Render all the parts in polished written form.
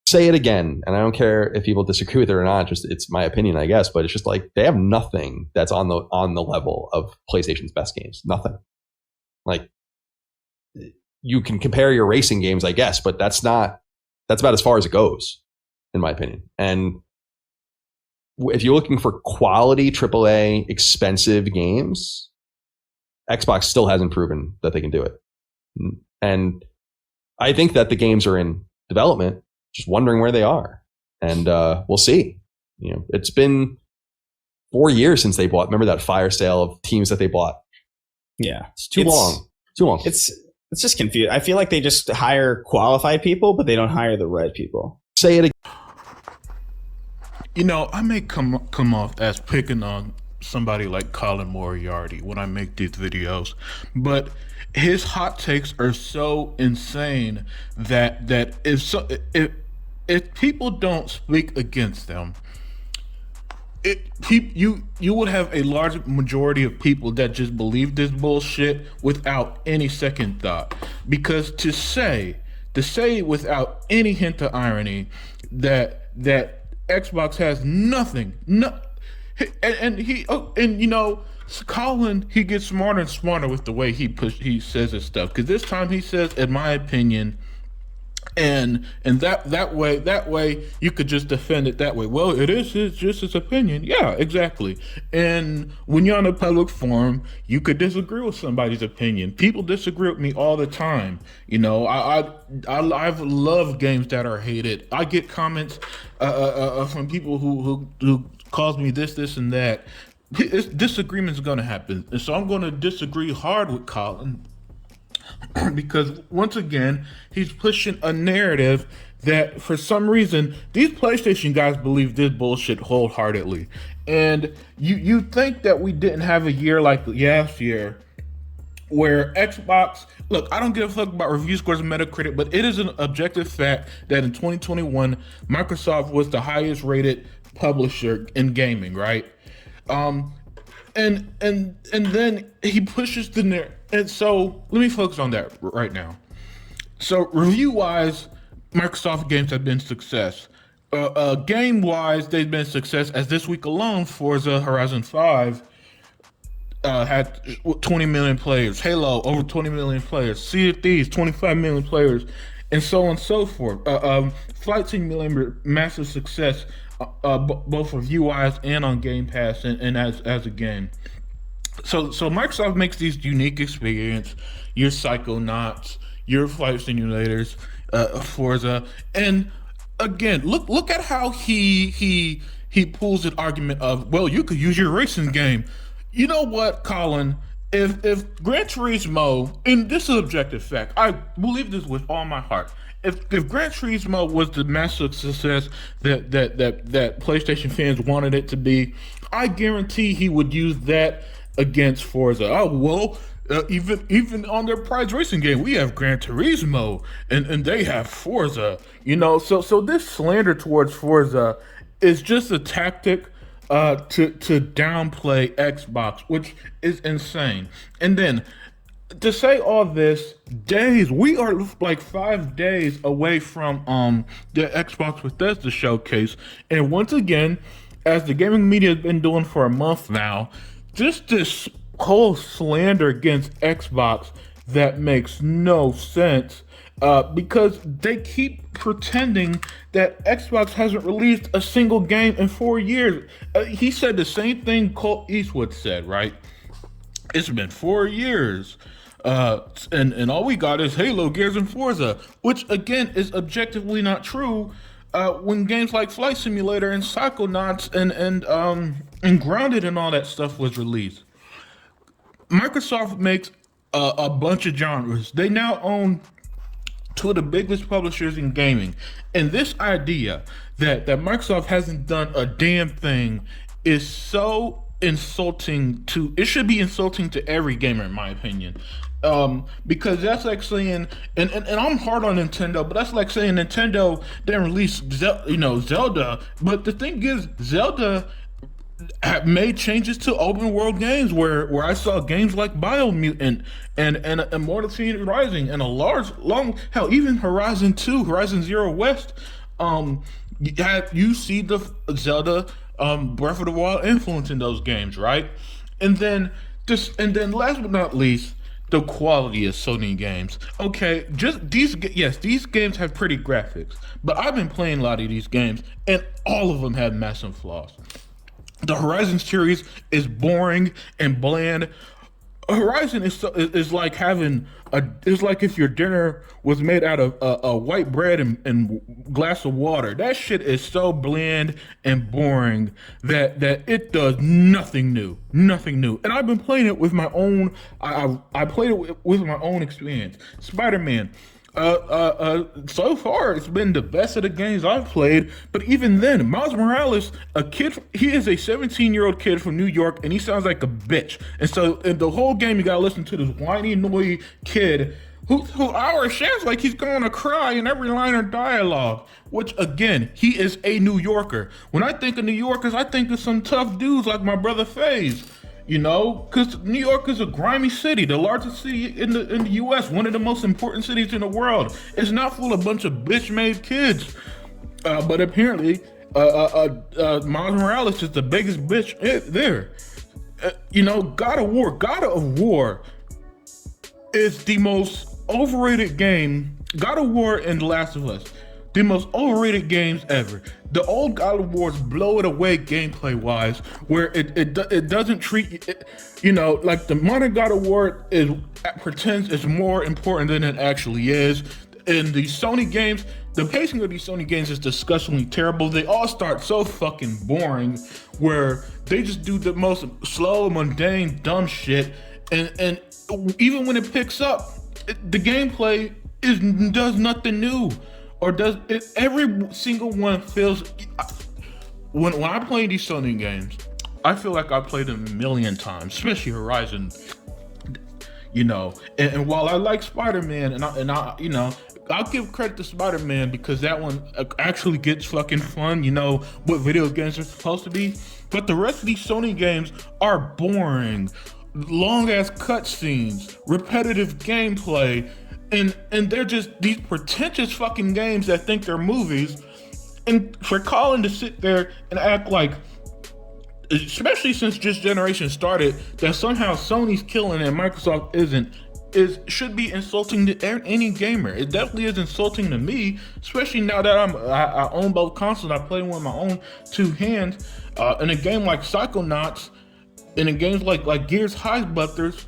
say it again, and I don't care if people disagree with it or not. Just it's my opinion, I guess. But it's just like they have nothing that's on the level of PlayStation's best games. Nothing. Like you can compare your racing games, I guess, but that's about as far as it goes, in my opinion. And if you're looking for quality AAA expensive games, Xbox still hasn't proven that they can do it. And I think that the games are in development, just wondering where they are. And we'll see. It's been 4 years since they bought. Remember that fire sale of teams that they bought? Yeah. It's too long. It's just confused. I feel like they just hire qualified people, but they don't hire the right people. Say it again. I may come off as picking on somebody like Colin Moriarty when I make these videos, but his hot takes are so insane that if people don't speak against them, you would have a large majority of people that just believe this bullshit without any second thought. Because to say without any hint of irony that Xbox has nothing, Colin, he gets smarter and smarter with the way he says his stuff. Because this time he says, in my opinion, and that way you could just defend it that way. Well, it is just his opinion. Yeah, exactly. And when you're on a public forum, you could disagree with somebody's opinion. People disagree with me all the time. I've loved games that are hated. I get comments from people who calls me this and that. Disagreement's going to happen, and so I'm going to disagree hard with Colin. Because once again, he's pushing a narrative that for some reason these PlayStation guys believe this bullshit wholeheartedly. And you think that we didn't have a year like last year where Xbox, look, I don't give a fuck about review scores and Metacritic, but it is an objective fact that in 2021 Microsoft was the highest rated publisher in gaming, right? And then he pushes the narrative. And so let me focus on that right now. So review-wise, Microsoft games have been success. Game-wise, they've been success. As this week alone, Forza Horizon 5 had 20 million players. Halo, over 20 million players. Sea of Thieves, 25 million players. And so on and so forth. Flight Simulator, massive success, both review-wise and on Game Pass and as a game. So Microsoft makes these unique experience, your Psychonauts, your flight simulators, Forza, and again, look at how he pulls an argument of, well, you could use your racing game. You know what, Colin? If Gran Turismo, and this is an objective fact, I believe this with all my heart. If Gran Turismo was the massive success that PlayStation fans wanted it to be, I guarantee he would use that against Forza. Oh, well, even on their prize racing game, we have Gran Turismo and they have Forza. So this slander towards Forza is just a tactic to downplay Xbox, which is insane. And then to say all this, we are like 5 days away from the Xbox Bethesda showcase, and once again, as the gaming media has been doing for a month now, just this whole slander against Xbox that makes no sense, because they keep pretending that Xbox hasn't released a single game in 4 years. He said the same thing Colt Eastwood said, right? It's been 4 years, and all we got is Halo, Gears, and Forza, which again is objectively not true. When games like Flight Simulator and Psychonauts and Grounded and all that stuff was released. Microsoft makes a bunch of genres. They now own two of the biggest publishers in gaming. And this idea that Microsoft hasn't done a damn thing is so insulting it should be insulting to every gamer, in my opinion. Because that's like saying, and I'm hard on Nintendo, but that's like saying Nintendo didn't release Zelda. But the thing is, Zelda made changes to open world games where I saw games like Biomutant and Immortal Phoenix Rising and even Horizon 2, Horizon Zero West You see the Zelda, Breath of the Wild influence in those games, right? And then last but not least, the quality of Sony games. Okay, just these games have pretty graphics, but I've been playing a lot of these games, and all of them have massive flaws. The Horizon series is boring and bland. Horizon is like it's like if your dinner was made out of a white bread and glass of water. That shit is so bland and boring that it does nothing new. And I've been playing it with my own. I played it with my own experience. Spider-Man. So far it's been the best of the games I've played, but even then, Miles Morales, he is a 17-year-old kid from New York, and he sounds like a bitch. And so in the whole game, you gotta listen to this whiny, annoying kid who sounds like he's going to cry in every line of dialogue. Which again, he is a New Yorker. When I think of New Yorkers, I think of some tough dudes like my brother FaZe. You know, because New York is a grimy city, the largest city in the U.S., one of the most important cities in the world. It's not full of a bunch of bitch-made kids. But apparently, Miles Morales is the biggest bitch there. You know, God of War is the most overrated game. God of War and The Last of Us, the most overrated games ever. The old God of Wars blow it away gameplay-wise, where it doesn't treat it, you know, like the modern God of War pretends it's more important than it actually is. In the Sony games, the pacing of these Sony games is disgustingly terrible. They all start so fucking boring, where they just do the most slow, mundane, dumb shit, and even when it picks up, the gameplay does nothing new. Or does it? Every single one feels. When I play these Sony games, I feel like I played them a million times, especially Horizon. You know, and while I like Spider-Man, and I, you know, I'll give credit to Spider-Man because that one actually gets fucking fun. You know what video games are supposed to be, but the rest of these Sony games are boring, long ass cutscenes, repetitive gameplay. And they're just these pretentious fucking games that think they're movies. And for Colin to sit there and act like, especially since this generation started, that somehow Sony's killing and Microsoft should be insulting to any gamer. It definitely is insulting to me, especially now that I own both consoles. I play one with my own two hands. In a game like Psychonauts, in a games like Gears High Busters,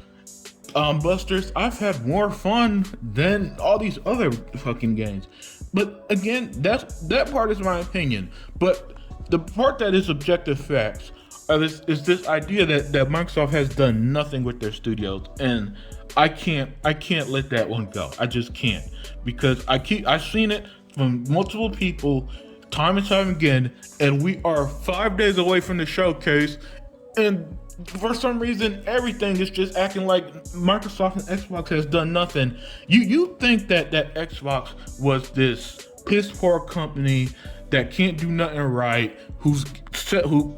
I've had more fun than all these other fucking games. But again, that part is my opinion. But the part that is objective facts is this idea that Microsoft has done nothing with their studios, and I can't let that one go. I just can't, because I've seen it from multiple people time and time again, and we are 5 days away from the showcase, and for some reason, everything is just acting like Microsoft and Xbox has done nothing. You think that Xbox was this piss poor company that can't do nothing right, who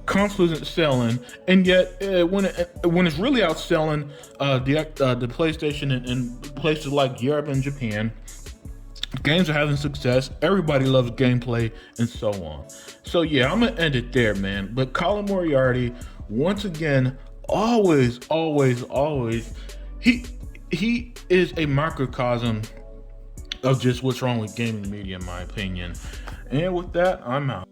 console isn't selling, and yet when it's really outselling the PlayStation in places like Europe and Japan, games are having success. Everybody loves gameplay and so on. So yeah, I'm gonna end it there, man. But Colin Moriarty, once again, always, he is a microcosm of just what's wrong with gaming media, in my opinion. And with that, I'm out.